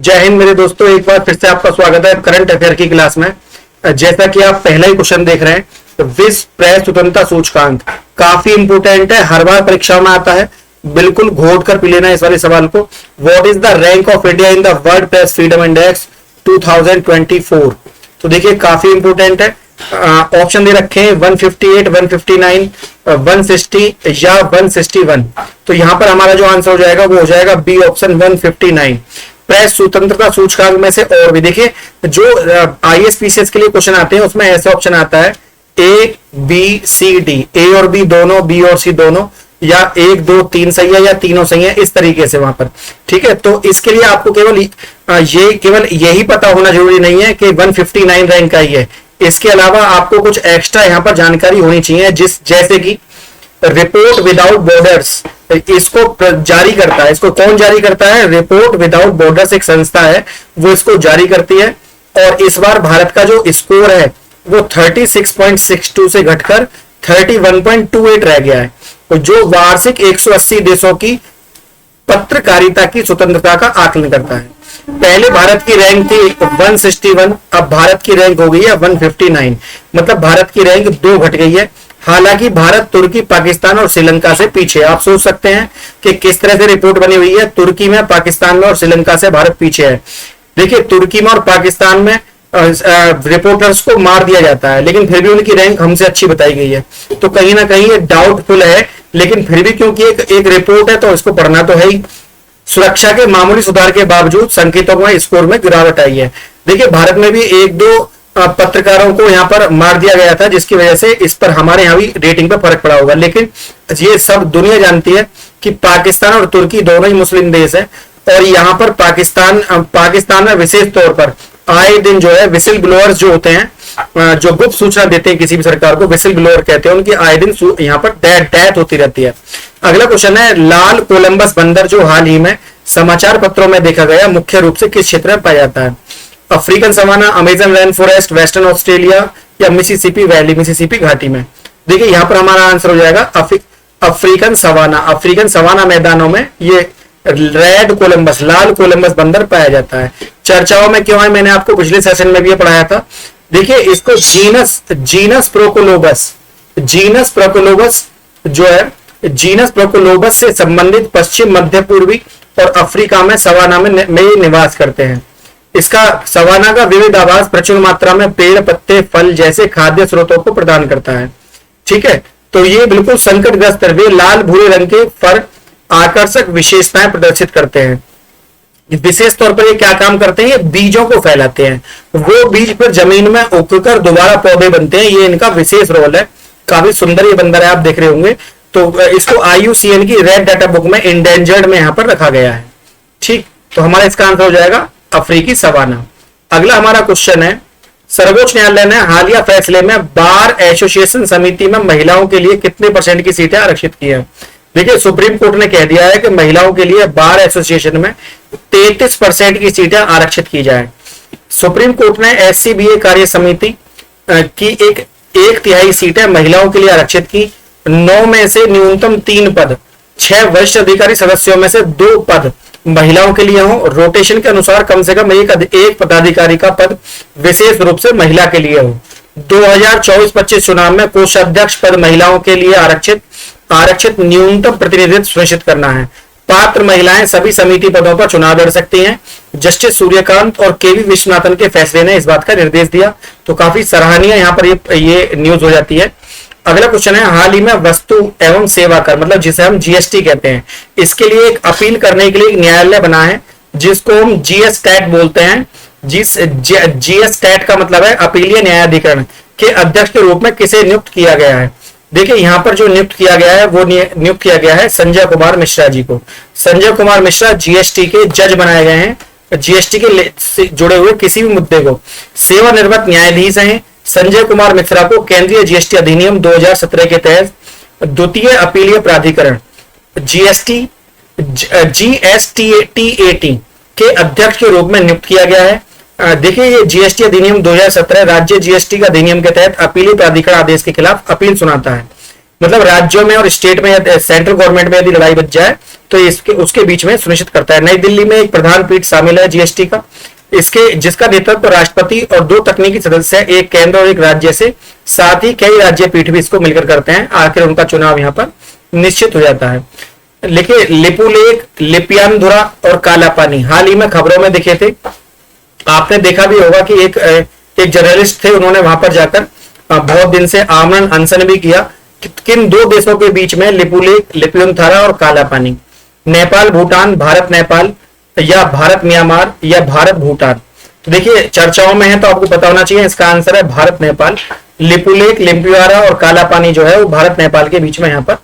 जय हिंद मेरे दोस्तों, एक बार फिर से आपका स्वागत है करंट अफेयर की क्लास में। जैसा कि आप पहला ही क्वेश्चन देख रहे हैं, तो विश्व प्रेस स्वतंत्रता सूचकांक काफी इंपोर्टेंट है, हर बार परीक्षा में आता है। बिल्कुल घोट कर पी लेना इस वाले सवाल को। What is the rank of India in the world press freedom index 2024? तो देखिए काफी इंपोर्टेंट है। ऑप्शन दे रखे हैं 158, 159, 160 या 161। तो यहां पर हमारा जो आंसर हो जाएगा वो हो जाएगा बी ऑप्शन 159। प्रेस स्वतंत्रता सूचकांक में से और भी देखिए, जो आईएएस पीसीएस के लिए क्वेश्चन आते हैं उसमें ऐसे ऑप्शन आता है ए बी सी डी, ए और बी दोनों, बी और सी दोनों, या 1 2 3 सही है या तीनों सही है, इस तरीके से वहां पर। ठीक है, तो इसके लिए आपको केवल यही पता होना जरूरी नहीं है कि 159 रैंक का ही है। इसके अलावा आपको कुछ एक्स्ट्रा यहाँ पर जानकारी होनी चाहिए, जैसे कि रिपोर्ट विदाउट बॉर्डर्स इसको जारी करता है। इसको कौन जारी करता है? रिपोर्ट विदाउट बॉर्डर्स एक संस्था है, वो इसको जारी करती है। और इस बार भारत का जो स्कोर है वो 36.62 से घटकर 31.28 रह गया है, जो वार्षिक 180 देशों की पत्रकारिता की स्वतंत्रता का आकलन करता है। पहले भारत की रैंक थी 161, अब भारत की रैंक हो गई है 159, मतलब भारत की रैंक 2 घट गई है। हालांकि भारत तुर्की, पाकिस्तान और श्रीलंका से पीछे। आप सोच सकते हैं कि किस तरह से रिपोर्ट बनी हुई है। तुर्की में, पाकिस्तान में और श्रीलंका से भारत पीछे है। देखिए, तुर्की में और पाकिस्तान में रिपोर्टर्स को मार दिया जाता है, लेकिन फिर भी उनकी रैंक हमसे अच्छी बताई गई है। तो कहीं ना कहीं ये डाउटफुल है, लेकिन फिर भी क्योंकि एक रिपोर्ट है तो इसको पढ़ना तो है ही। सुरक्षा के मामूली सुधार के बावजूद संकेतों में स्कोर में गिरावट आई है। देखिए, भारत में भी 1-2 पत्रकारों को यहाँ पर मार दिया गया था, जिसकी वजह से इस पर हमारे यहाँ भी रेटिंग पर फर्क पड़ा होगा। लेकिन ये सब दुनिया जानती है कि पाकिस्तान और तुर्की दोनों ही मुस्लिम देश है, और यहाँ पर पाकिस्तान में विशेष तौर पर आए दिन जो है विसिल ब्लोअर्स जो होते हैं, जो गुप्त सूचना देते हैं किसी भी सरकार को, विसिल ब्लोअर कहते हैं, उनकी आए दिन यहाँ पर डेथ होती रहती है। अगला क्वेश्चन है, लाल कोलंबस बंदर जो हाल ही में समाचार पत्रों में देखा गया, मुख्य रूप से किस क्षेत्र में पाया जाता है? African savanna, Amazon rain forest, Western Australia या मिसिसिपी वैली, मिसिसिपी घाटी में? देखिए, यहां पर हमारा आंसर हो जाएगा अफ्रीकन सवाना। अफ्रीकन सवाना मैदानों में ये रेड कोलंबस, लाल कोलंबस बंदर पाया जाता है। चर्चाओं में क्यों है, मैंने आपको पिछले सेशन में भी ये पढ़ाया था। देखिए, इसको जीनस प्रोकोलोबस जो है, जीनस प्रोकोलोबस से संबंधित पश्चिम, मध्य पूर्वी और अफ्रीका में सवाना में निवास करते हैं। इसका सवाना का विविध आवास प्रचुर मात्रा में पेड़, पत्ते, फल जैसे खाद्य स्रोतों को प्रदान करता है। ठीक है, तो ये बिल्कुल संकटग्रस्त है। वे लाल भूरे रंग के फर आकर्षक विशेषताएं प्रदर्शित करते हैं। विशेष तौर पर ये क्या काम करते हैं? ये बीजों को फैलाते हैं। वो बीज फिर जमीन में उगकर दोबारा पौधे बनते हैं, ये इनका विशेष रोल है। काफी सुंदर ये बंदर है, आप देख रहे होंगे। तो इसको IUCN की रेड डाटा बुक में इंडेंजर्ड में यहां पर रखा गया है। ठीक, तो हमारा इसका आंसर हो जाएगा अफ्रीकी सवाना। अगला हमारा क्वेश्चन है, सर्वोच्च न्यायालय ने हालिया फैसले में बार एसोसिएशन समिति में महिलाओं के लिए कितने % की सीटें आरक्षित की है? देखिए, सुप्रीम कोर्ट ने कह दिया है कि महिलाओं के लिए बार एसोसिएशन में 33% की सीटें आरक्षित की जाए। सुप्रीम कोर्ट ने SCBA कार्य समिति की एक तिहाई सीटें महिलाओं के लिए आरक्षित की। 9 में से न्यूनतम 3 पद, 6 वरिष्ठ अधिकारी सदस्यों में से 2 पद महिलाओं के लिए हो। रोटेशन के अनुसार कम से कम एक पदाधिकारी का पद विशेष रूप से महिला के लिए हो। 2024-25 चुनाव में कोषाध्यक्ष पद महिलाओं के लिए आरक्षित न्यूनतम प्रतिनिधित्व सुनिश्चित करना है। पात्र महिलाएं सभी समिति पदों पर चुनाव लड़ सकती हैं। जस्टिस सूर्यकांत और KV विश्वनाथन के फैसले ने इस बात का निर्देश दिया। तो काफी सराहनीय यहाँ पर ये न्यूज हो जाती है। अगला क्वेश्चन है, हाल ही में वस्तु एवं सेवा कर, मतलब जिसे हम GST कहते हैं, इसके लिए एक अपील करने के लिए एक न्यायालय बना है, जिसको हम GSTAT बोलते हैं। GSTAT का मतलब है अपीलीय न्यायाधिकरण के अध्यक्ष के रूप में किसे नियुक्त किया गया है? देखिए, यहाँ पर जो नियुक्त किया गया है वो नियुक्त किया गया है संजय कुमार मिश्रा जी को। संजय कुमार मिश्रा GST के जज बनाए गए हैं। GST के जुड़े हुए किसी भी मुद्दे को सेवानिवृत्त न्यायाधीश हैं। संजय कुमार मिश्रा को केंद्रीय GST अधिनियम 2017 के तहत द्वितीय अपीलीय प्राधिकरण GSTAT के अध्यक्ष के रूप में नियुक्त किया गया है। देखिए, ये GST अधिनियम 2017 राज्य GST का अधिनियम के तहत अपीलीय प्राधिकरण आदेश के खिलाफ अपील सुनाता है। मतलब राज्यों में और स्टेट में, सेंट्रल गवर्नमेंट में यदि लड़ाई बच जाए तो इसके उसके बीच में सुनिश्चित करता है। नई दिल्ली में एक प्रधान पीठ शामिल है जीएसटी का, इसके जिसका नेतृत्व राष्ट्रपति और 2 तकनीकी सदस्य, एक केंद्र और एक राज्य से, साथ ही कई राज्य पीठ भी इसको मिलकर करते हैं। आखिर उनका चुनाव यहाँ पर निश्चित हो जाता है। लिखिए लिपुलेख, लिप्यानधुरा और काला पानी हाल ही में खबरों में दिखे थे। आपने देखा भी होगा कि एक जर्नलिस्ट थे, उन्होंने वहां पर जाकर बहुत दिन से आमरण अनशन भी किया। किन 2 देशों के बीच में? लिपुलेख, लिप्यानधुरा और काला पानी। नेपाल भूटान, भारत नेपाल, या भारत म्यांमार, या भारत भूटान। तो देखिए चर्चाओं में है तो आपको पता होना चाहिए, इसका आंसर है भारत नेपाल। लिपुलेख, लिप्यानधुरा और काला पानी जो है वो भारत नेपाल के बीच में यहाँ पर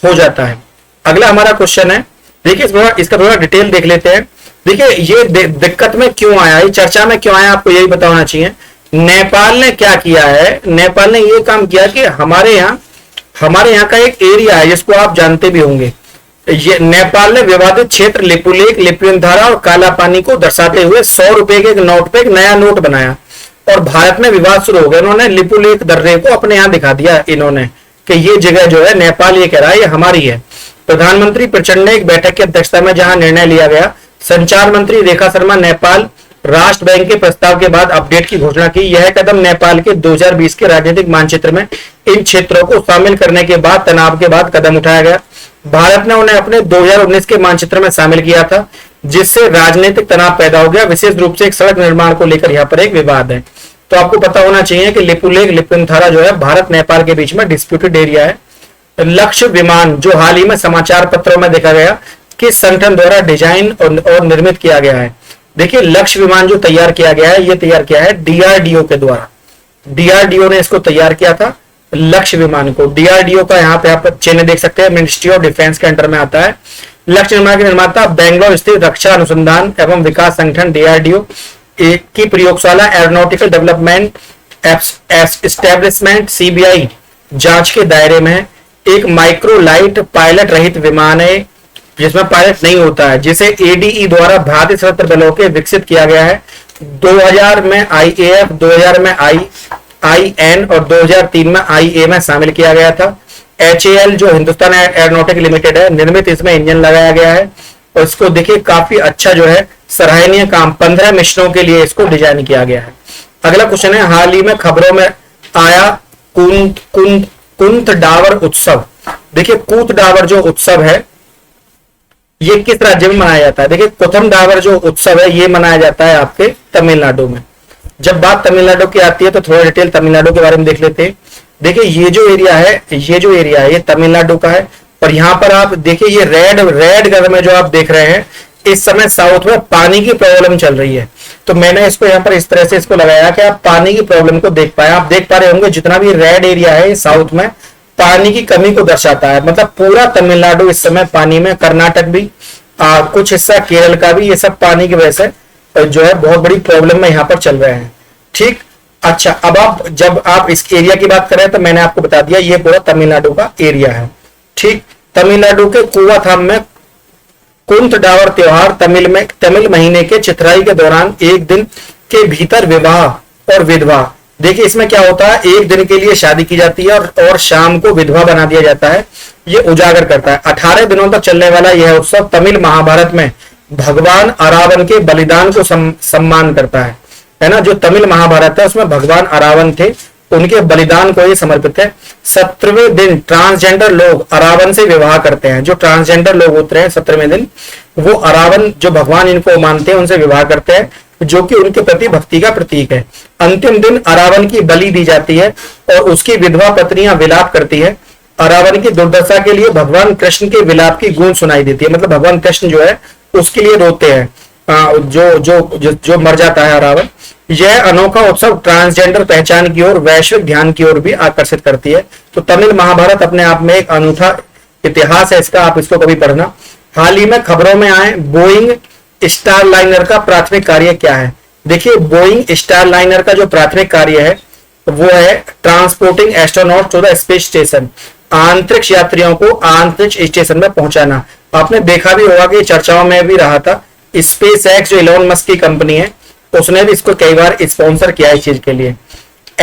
हो जाता है। अगला हमारा क्वेश्चन है, देखिए इसका थोड़ा डिटेल देख लेते हैं। देखिए ये दिक्कत में क्यों आया, ये चर्चा में क्यों आया, आपको यही पता होना चाहिए। नेपाल ने क्या किया है? नेपाल ने ये काम किया कि हमारे यहाँ का एक एरिया है जिसको आप जानते भी होंगे। ये नेपाल ने विवादित क्षेत्र लिपुलेख, लिप्यानधुरा और काला पानी को दर्शाते हुए 100 रुपए के एक नोट पे एक नया नोट बनाया और भारत में विवाद शुरू हो गया। इन्होंने लिपुलेख दर्रे को अपने यहाँ दिखा दिया इन्होंने कि ये जगह जो है नेपाल ये कह रहा है ये हमारी है। प्रधानमंत्री प्रचंड ने एक बैठक की अध्यक्षता में जहां निर्णय लिया गया। संचार मंत्री रेखा शर्मा नेपाल राष्ट्र बैंक के प्रस्ताव के बाद अपडेट की घोषणा की। यह कदम नेपाल के 2020 के राजनीतिक मानचित्र में इन क्षेत्रों को शामिल करने के बाद तनाव के बाद कदम उठाया गया। भारत ने उन्हें अपने 2019 के मानचित्र में शामिल किया था, जिससे राजनीतिक तनाव पैदा हो गया। विशेष रूप से एक सड़क निर्माण को लेकर यहाँ पर एक विवाद है। तो आपको पता होना चाहिए कि लिपुलेख, लिप्यानधुरा जो है भारत नेपाल के बीच में डिस्प्यूटेड एरिया है। लक्ष्य विमान जो हाल ही में समाचार पत्रों में देखा गया, किस संगठन द्वारा डिजाइन और निर्मित किया गया है? देखिए लक्ष्य विमान जो तैयार किया गया है, ये तैयार किया है डीआरडीओ के द्वारा। डीआरडीओ ने इसको तैयार किया था लक्ष्य विमान को। डीआरडीओ का यहाँ पे आप चिन्ह देख सकते हैं, मिनिस्ट्री ऑफ डिफेंस के अंडर में आता है। लक्ष्य विमान के निर्माता बेंगलोर स्थित रक्षा अनुसंधान एवं विकास संगठन डीआरडीओ की प्रयोगशाला एरोनॉटिकल डेवलपमेंट एस्टेब्लिशमेंट सीबीआई जांच के दायरे में है। एक माइक्रोलाइट पायलट रहित विमान है जिसमें पायलट नहीं होता है, जिसे एडीई द्वारा भारतीय सशस्त्र बलों के विकसित किया गया है। 2000 में आईएएफ, 2000 में आईएन और 2003 में आईए में शामिल किया गया था। एचएएल जो हिंदुस्तान एरोनॉटिक लिमिटेड है, निर्मित इसमें इंजन लगाया गया है और इसको देखिए काफी अच्छा जो है सराहनीय काम 15 मिशनों के लिए इसको डिजाइन किया गया है। अगला क्वेश्चन है, हाल ही में खबरों में आया कूथडावर उत्सव। देखिए कूथडावर जो उत्सव है ये किस राज्य में मनाया जाता है? देखिए कूथमडावर जो उत्सव है ये मनाया जाता है आपके तमिलनाडु में। जब बात तमिलनाडु की आती है तो थोड़ा डिटेल तमिलनाडु के बारे में देख लेते हैं। देखिए ये जो एरिया है ये तमिलनाडु का है और यहाँ पर आप देखिए ये रेड कलर में जो आप देख रहे हैं, इस समय साउथ में पानी की प्रॉब्लम चल रही है। तो मैंने इसको यहाँ पर इस तरह से इसको लगाया कि आप पानी की प्रॉब्लम को देख पाए। आप देख पा रहे होंगे जितना भी रेड एरिया है साउथ में पानी की कमी को दर्शाता है। मतलब पूरा तमिलनाडु इस समय पानी में, कर्नाटक भी, कुछ हिस्सा केरल का भी, ये सब पानी की वजह से जो है बहुत बड़ी प्रॉब्लम में यहाँ पर चल रहे हैं। ठीक, अच्छा अब जब आप इस एरिया की बात करें तो मैंने आपको बता दिया ये पूरा तमिलनाडु का एरिया है। ठीक, तमिलनाडु के कुवाथाम में कूथडावर त्योहार तमिल महीने के चिथराई के दौरान एक दिन के भीतर विवाह और विधवा। देखिए इसमें क्या होता है, एक दिन के लिए शादी की जाती है और शाम को विधवा बना दिया जाता है। ये उजागर करता है 18 दिनों तक चलने वाला यह उत्सव तमिल महाभारत में भगवान अरावन के बलिदान को सम्मान करता है ना। जो तमिल महाभारत है उसमें भगवान अरावन थे, उनके बलिदान को ये समर्पित है। 17वें दिन ट्रांसजेंडर लोग अरावन से विवाह करते हैं। जो ट्रांसजेंडर लोग होते हैं 17वें दिन वो अरावन जो भगवान इनको मानते हैं उनसे विवाह करते हैं, जो कि उनके प्रति भक्ति का प्रतीक है। अंतिम दिन अरावन की बलि दी जाती है और उसकी विधवा पत्नियां विलाप करती है। अरावन की दुर्दशा के लिए भगवान कृष्ण के विलाप की गूंज सुनाई देती है। मतलब भगवान कृष्ण जो है उसके लिए रोते हैं, जो मर जाता है अरावन। यह अनोखा उत्सव ट्रांसजेंडर पहचान की ओर, वैश्विक ध्यान की ओर भी आकर्षित करती है। तो तमिल महाभारत अपने आप में एक अनूठा इतिहास है इसका, आप इसको कभी पढ़ना। हाल ही में खबरों में आए बोइंग स्टारलाइनर का प्राथमिक कार्य क्या है? देखिए बोइंग स्टारलाइनर का जो प्राथमिक कार्य है वो है transporting astronaut to the space station, अंतरिक्ष यात्रियों को अंतरिक्ष स्टेशन में पहुंचाना। आपने देखा भी होगा कि चर्चाओं में भी रहा था, स्पेस एक्स जो इलोन मस्क की कंपनी है उसने भी इसको कई बार स्पॉन्सर किया इस चीज के लिए।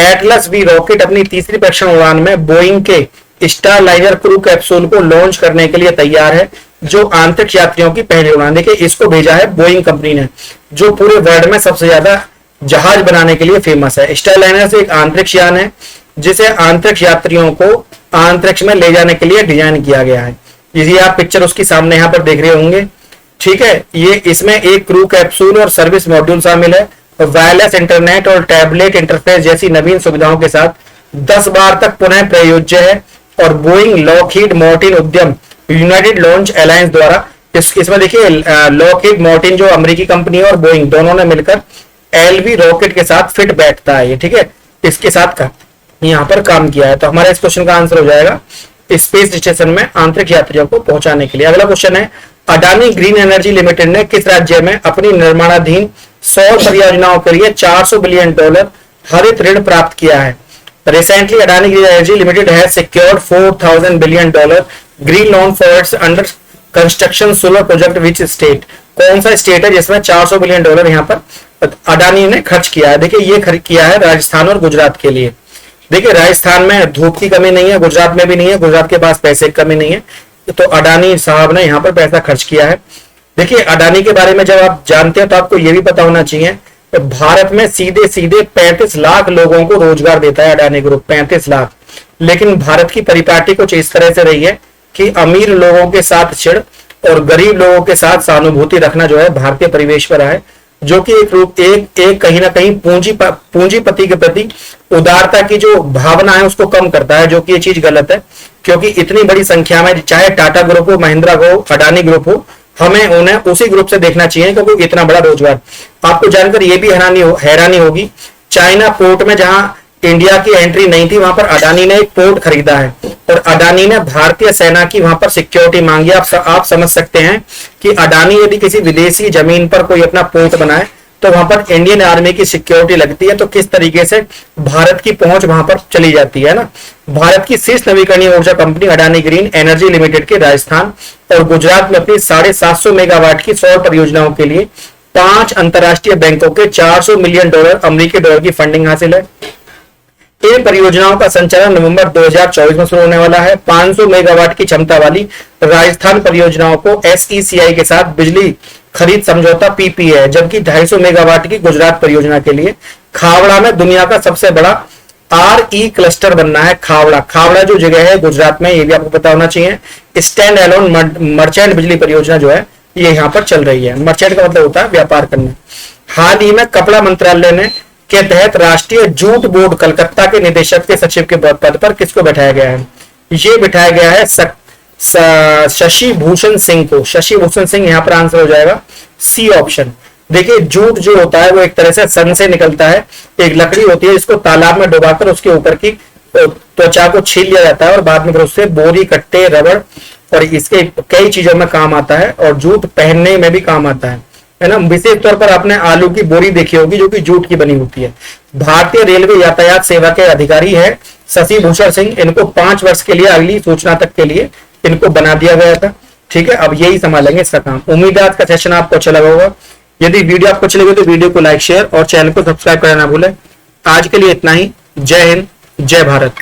एटलस बी रॉकेट अपनी तीसरी परीक्षण उड़ान में बोइंग के स्टारलाइनर क्रू कैप्सूल को लॉन्च करने के लिए तैयार है, जो अंतरिक्ष यात्रियों की पहली उड़ान। देखिए इसको भेजा है बोइंग कंपनी ने, जो पूरे वर्ल्ड में सबसे ज्यादा जहाज बनाने के लिए फेमस है। स्टारलाइनर से एक अंतरिक्ष यान है जिसे अंतरिक्ष यात्रियों को अंतरिक्ष में ले जाने के लिए डिजाइन किया गया है। ये आप पिक्चर उसकी सामने यहाँ पर देख रहे होंगे, ठीक है। ये इसमें एक क्रू कैप्सूल और सर्विस मॉड्यूल शामिल है। वायरलेस इंटरनेट और टैबलेट इंटरफेस जैसी नवीन सुविधाओं के साथ 10 बार तक पुनः प्रयोज्य है। और बोइंग, लॉकहीड मार्टिन उद्यम, यूनाइटेड लॉन्च अलायंस द्वारा इसमें देखिए लॉकहीड मार्टिन जो अमेरिकी कंपनी है और बोइंग दोनों ने मिलकर एलवी रॉकेट के साथ फिट बैठता है ये, ठीक है, इसके साथ का यहाँ पर काम किया है। तो हमारा इस क्वेश्चन का आंसर हो जाएगा स्पेस स्टेशन में अंतरिक्ष यात्रियों को पहुंचाने के लिए। अगला क्वेश्चन है, अडानी ग्रीन एनर्जी लिमिटेड ने किस राज्य में अपनी निर्माणाधीन सौर परियोजनाओं के लिए $400 बिलियन हरित ऋण प्राप्त किया है? Recently, Adani Green Energy Limited has secured $4,000 billion green loan for its under construction solar project which state? कौन सा स्टेट है जिसमें $400 बिलियन यहाँ पर अडानी ने खर्च किया है? देखिए ये किया है राजस्थान और गुजरात के लिए। देखिए राजस्थान में धूप की कमी नहीं है, गुजरात में भी नहीं है, गुजरात के पास पैसे की कमी नहीं है, तो अडानी साहब ने यहाँ पर पैसा खर्च किया है। देखिए अडानी के बारे में जब आप जानते हैं तो आपको ये भी पता होना चाहिए, भारत में सीधे सीधे 35 लाख लोगों को रोजगार देता है अडानी ग्रुप, 35 लाख। लेकिन भारत की परिपाटी कुछ इस तरह से रही है कि अमीर लोगों के साथ चिढ़ और गरीब लोगों के साथ सहानुभूति रखना जो है भारतीय परिवेश पर है, जो कि एक कहीं ना कहीं पूंजीपति के प्रति उदारता की जो भावना है उसको कम करता है, जो कि ये चीज गलत है। क्योंकि इतनी बड़ी संख्या में चाहे टाटा ग्रुप हो, महिंद्रा हो, अडानी ग्रुप हो, हमें उन्हें उसी ग्रुप से देखना चाहिए क्योंकि इतना बड़ा रोजगार। आपको जानकर ये भी हैरानी होगी, चाइना पोर्ट में जहां इंडिया की एंट्री नहीं थी वहां पर अडानी ने एक पोर्ट खरीदा है और अडानी ने भारतीय सेना की वहां पर सिक्योरिटी मांगी। आप समझ सकते हैं कि अडानी यदि किसी विदेशी जमीन पर कोई अपना पोर्ट बनाए तो वहां पर इंडियन आर्मी की सिक्योरिटी लगती है, तो किस तरीके से भारत की पहुंच वहां पर चली जाती है ना। भारत की शीर्ष नवीकरणीय ऊर्जा company Adani green energy limited के राजस्थान और गुजरात में अपनी 750 मेगावाट की सौर परियोजनाओं के लिए 5 अंतरराष्ट्रीय बैंकों के $400 मिलियन अमेरिकी डॉलर की फंडिंग हासिल है। इन परियोजनाओं का संचालन नवंबर 2024 में शुरू होने वाला है। 500 मेगावाट की क्षमता वाली राजस्थान परियोजनाओं को SECI के साथ बिजली खरीद समझौता PPA है, जबकि 250 मेगावाट की गुजरात परियोजना के लिए खावड़ा में दुनिया का सबसे बड़ा RE क्लस्टर बनना है। खावड़ा जो जगह है गुजरात में, ये भी आपको पता होना चाहिए। स्टैंड एलोन मर्चेंट बिजली परियोजना जो है ये यहाँ पर चल रही है। मर्चेंट का मतलब होता है व्यापार करना। हाल ही में कपड़ा मंत्रालय ने के तहत राष्ट्रीय जूट बोर्ड कलकत्ता के निदेशक के सचिव के पद पर किसको बैठाया गया है? ये बैठाया गया है शशि भूषण सिंह को। शशि भूषण सिंह यहाँ पर आंसर हो जाएगा सी ऑप्शन। देखिए जूट जो होता है वो एक तरह से सन से निकलता है, एक लकड़ी होती है जिसको तालाब में डुबाकर उसके ऊपर की त्वचा को छील लिया जाता है और बाद में फिर उससे बोरी, कट्टे, रबड़ और इसके कई चीजों में काम आता है और जूट पहनने में भी काम आता है ना। विशेष तौर पर आपने आलू की बोरी देखी होगी जो कि जूट की बनी होती है। भारतीय रेलवे यातायात सेवा के अधिकारी है शशि भूषण सिंह। इनको 5 वर्ष के लिए अगली सूचना तक के लिए इनको बना दिया गया था, ठीक है। अब यही संभालेंगे इसका काम। उम्मीद है आज का सेशन आपको अच्छा लगा होगा। यदि वीडियो आपको अच्छी लगे तो वीडियो को लाइक, शेयर और चैनल को सब्सक्राइब करना ना भूलें। आज के लिए इतना ही। जय हिंद, जय भारत।